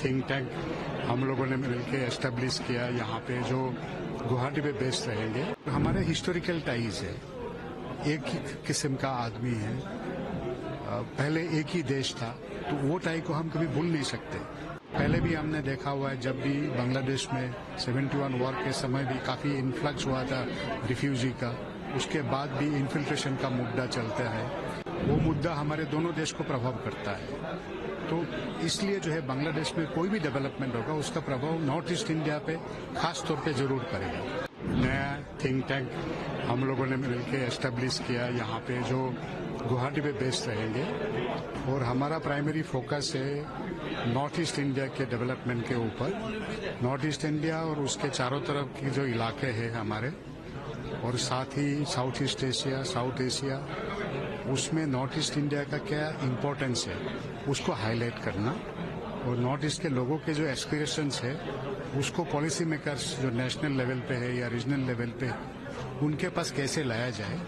Think tank हम लोगों ने मिलकर एस्टेब्लिश किया यहाँ पे, जो गुवाहाटी पे बेस्ड रहेंगे। हमारे हिस्टोरिकल टाइज है, एक ही किस्म का आदमी है, पहले एक ही देश था, तो वो टाई को हम कभी भूल नहीं सकते। पहले भी हमने देखा हुआ है, जब भी बांग्लादेश में 71 वॉर के समय भी काफी इन्फ्लक्स हुआ था रिफ्यूजी का, उसके बाद भी इन्फिल्ट्रेशन का मुद्दा चलता है। वो मुद्दा हमारे दोनों देश को प्रभाव करता है, तो इसलिए जो है बांग्लादेश में कोई भी डेवलपमेंट होगा उसका प्रभाव नॉर्थ ईस्ट इंडिया पे खास तौर पे जरूर करेगा। नया थिंक टैंक हम लोगों ने मिलकर एस्टेब्लिश किया यहाँ पे, जो गुवाहाटी पे बेस्ड रहेंगे, और हमारा प्राइमरी फोकस है नॉर्थ ईस्ट इंडिया के डेवलपमेंट के ऊपर। नॉर्थ ईस्ट इंडिया और उसके चारों तरफ की जो इलाके हैं हमारे, और साथ ही South East Asia, South Asia, उसमें नॉर्थ ईस्ट इंडिया का क्या इम्पोर्टेंस है उसको हाईलाइट करना, और नॉर्थ ईस्ट के लोगों के जो एस्पिरेशंस है उसको पॉलिसी मेकर्स जो नेशनल लेवल पे है या रीजनल लेवल पे, उनके पास कैसे लाया जाए,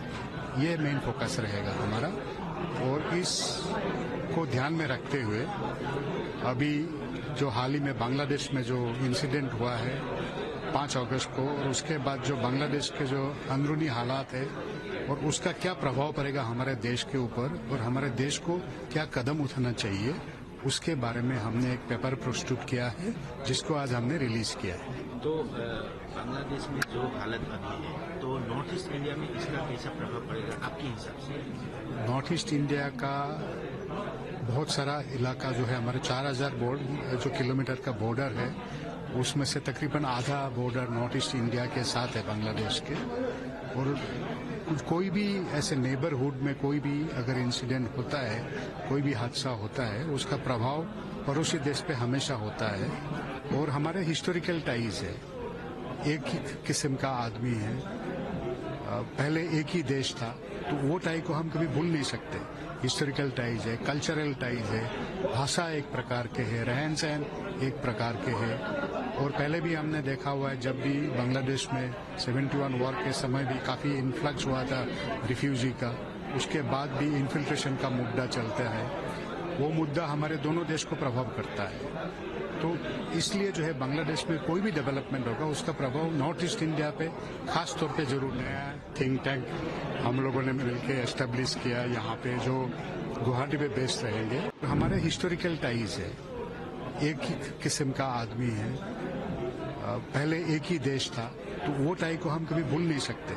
ये मेन फोकस रहेगा हमारा। और इसको ध्यान में रखते हुए अभी जो हाल ही में बांग्लादेश में जो इंसिडेंट हुआ है 5 अगस्त को, और उसके बाद जो बांग्लादेश के जो अंदरूनी हालात है और उसका क्या प्रभाव पड़ेगा हमारे देश के ऊपर, और हमारे देश को क्या कदम उठाना चाहिए, उसके बारे में हमने एक पेपर प्रस्तुत किया है, जिसको आज हमने रिलीज किया है। तो बांग्लादेश में जो हालत अभी है, तो नॉर्थ ईस्ट इंडिया में इसका कैसा प्रभाव पड़ेगा आपके हिसाब से? नॉर्थ ईस्ट इंडिया का बहुत सारा इलाका जो है, हमारे 4000 जो किलोमीटर का बॉर्डर है, उसमें से तकरीबन आधा बॉर्डर नॉर्थ ईस्ट इंडिया के साथ है बांग्लादेश के। और कोई भी ऐसे नेबरहुड में कोई भी अगर इंसिडेंट होता है, कोई भी हादसा होता है, उसका प्रभाव पड़ोसी देश पे हमेशा होता है। और हमारे हिस्टोरिकल टाइज है, एक ही किस्म का आदमी है, पहले एक ही देश था, तो वो टाई को हम कभी भूल नहीं सकते। हिस्टोरिकल टाइज है, कल्चरल टाइज है, भाषा एक प्रकार के है, रहन सहन एक प्रकार के है। और पहले भी हमने देखा हुआ है, जब भी बांग्लादेश में 71 वॉर के समय भी काफी इन्फ्लक्स हुआ था रिफ्यूजी का, उसके बाद भी इन्फिल्ट्रेशन का मुद्दा चलता है। वो मुद्दा हमारे दोनों देश को प्रभाव करता है, तो इसलिए जो है बांग्लादेश में कोई भी डेवलपमेंट होगा उसका प्रभाव नॉर्थ ईस्ट इंडिया पे खास तौर पे जरूर। नया थिंक टैंक हम लोगों ने मिलकर एस्टेब्लिश किया यहाँ पे, जो गुवाहाटी पे बेस्ड रहेंगे। हमारे हिस्टोरिकल टाइज है, एक ही किस्म का आदमी है, पहले एक ही देश था, तो वो टाई को हम कभी भूल नहीं सकते।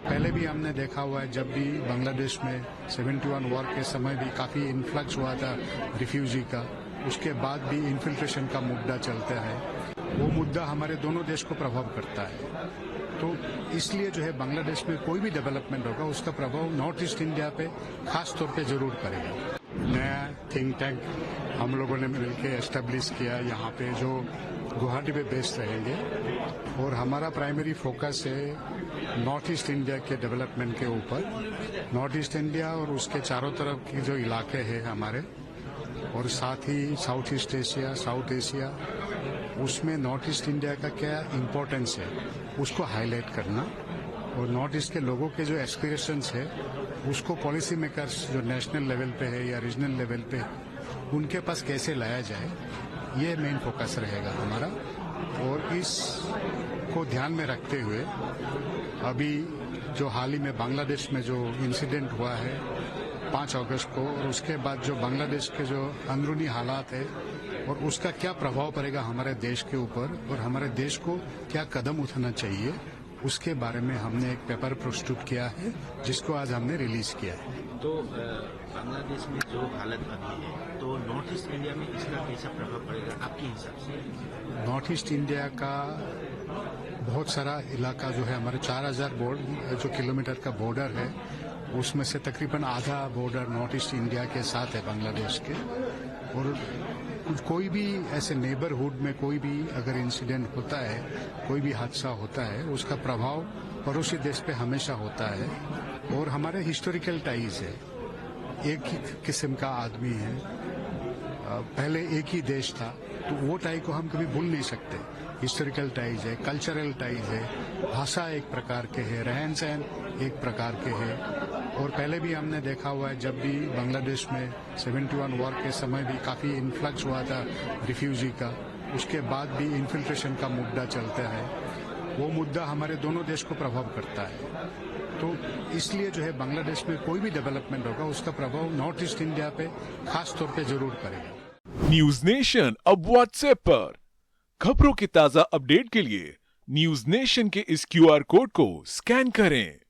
पहले भी हमने देखा हुआ है, जब भी बांग्लादेश में 71 वॉर के समय भी काफी इन्फ्लक्स हुआ था रिफ्यूजी का, उसके बाद भी इन्फिल्ट्रेशन का मुद्दा चलता है। वो मुद्दा हमारे दोनों देश को प्रभाव करता है, तो इसलिए जो है बांग्लादेश में कोई भी डेवलपमेंट होगा उसका प्रभाव नॉर्थ ईस्ट इंडिया पे खास तौर पे जरूर करेगा। नया थिंक टैंक हम लोगों ने मिलकर एस्टेब्लिश किया यहाँ पे, जो गुवाहाटी पे बेस्ड रहेंगे, और हमारा प्राइमरी फोकस है नॉर्थ ईस्ट इंडिया के डेवलपमेंट के ऊपर। नॉर्थ ईस्ट इंडिया और उसके चारों तरफ की जो इलाके हैं हमारे, और साथ ही South East Asia, South Asia, उसमें नॉर्थ ईस्ट इंडिया का क्या इम्पोर्टेंस है उसको हाईलाइट करना, और नॉर्थ ईस्ट के लोगों के जो एस्पिरेशंस है उसको पॉलिसी मेकर्स जो नेशनल लेवल पे है या रीजनल लेवल पे, उनके पास कैसे लाया जाए, ये मेन फोकस रहेगा हमारा। और इसको ध्यान में रखते हुए अभी जो हाल ही में बांग्लादेश में जो इंसिडेंट हुआ है 5 अगस्त को, और उसके बाद जो बांग्लादेश के जो अंदरूनी हालात है और उसका क्या प्रभाव पड़ेगा हमारे देश के ऊपर, और हमारे देश को क्या कदम उठाना चाहिए, उसके बारे में हमने एक पेपर प्रस्तुत किया है, जिसको आज हमने रिलीज किया है। तो बांग्लादेश में जो हालत अभी है, तो नॉर्थ ईस्ट इंडिया में इसका कैसा प्रभाव पड़ेगा आपके हिसाब से? नॉर्थ ईस्ट इंडिया का बहुत सारा इलाका जो है, हमारे 4000 जो किलोमीटर का बॉर्डर है, उसमें से तकरीबन आधा बॉर्डर नॉर्थ ईस्ट इंडिया के साथ है बांग्लादेश के। और कोई भी ऐसे नेबरहुड में कोई भी अगर इंसिडेंट होता है, कोई भी हादसा होता है, उसका प्रभाव पड़ोसी देश पे हमेशा होता है। और हमारे हिस्टोरिकल टाइज है, एक ही किस्म का आदमी है, पहले एक ही देश था, तो वो टाई को हम कभी भूल नहीं सकते। हिस्टोरिकल टाइज है, कल्चरल टाइज है, भाषा एक प्रकार के है, रहन सहन एक प्रकार के है। और पहले भी हमने देखा हुआ है, जब भी बांग्लादेश में 71 वॉर के समय भी काफ़ी इन्फ्लक्स हुआ था रिफ्यूजी का, उसके बाद भी इन्फिल्ट्रेशन का मुद्दा चलता है। वो मुद्दा हमारे दोनों देश को प्रभाव करता है। तो इसलिए जो है बांग्लादेश में कोई भी डेवलपमेंट होगा उसका प्रभाव नॉर्थ ईस्ट इंडिया पे खास तौर पे जरूर पड़ेगा। न्यूज नेशन अब व्हाट्सएप पर खबरों के ताजा अपडेट के लिए न्यूज नेशन के इस QR कोड को स्कैन करें।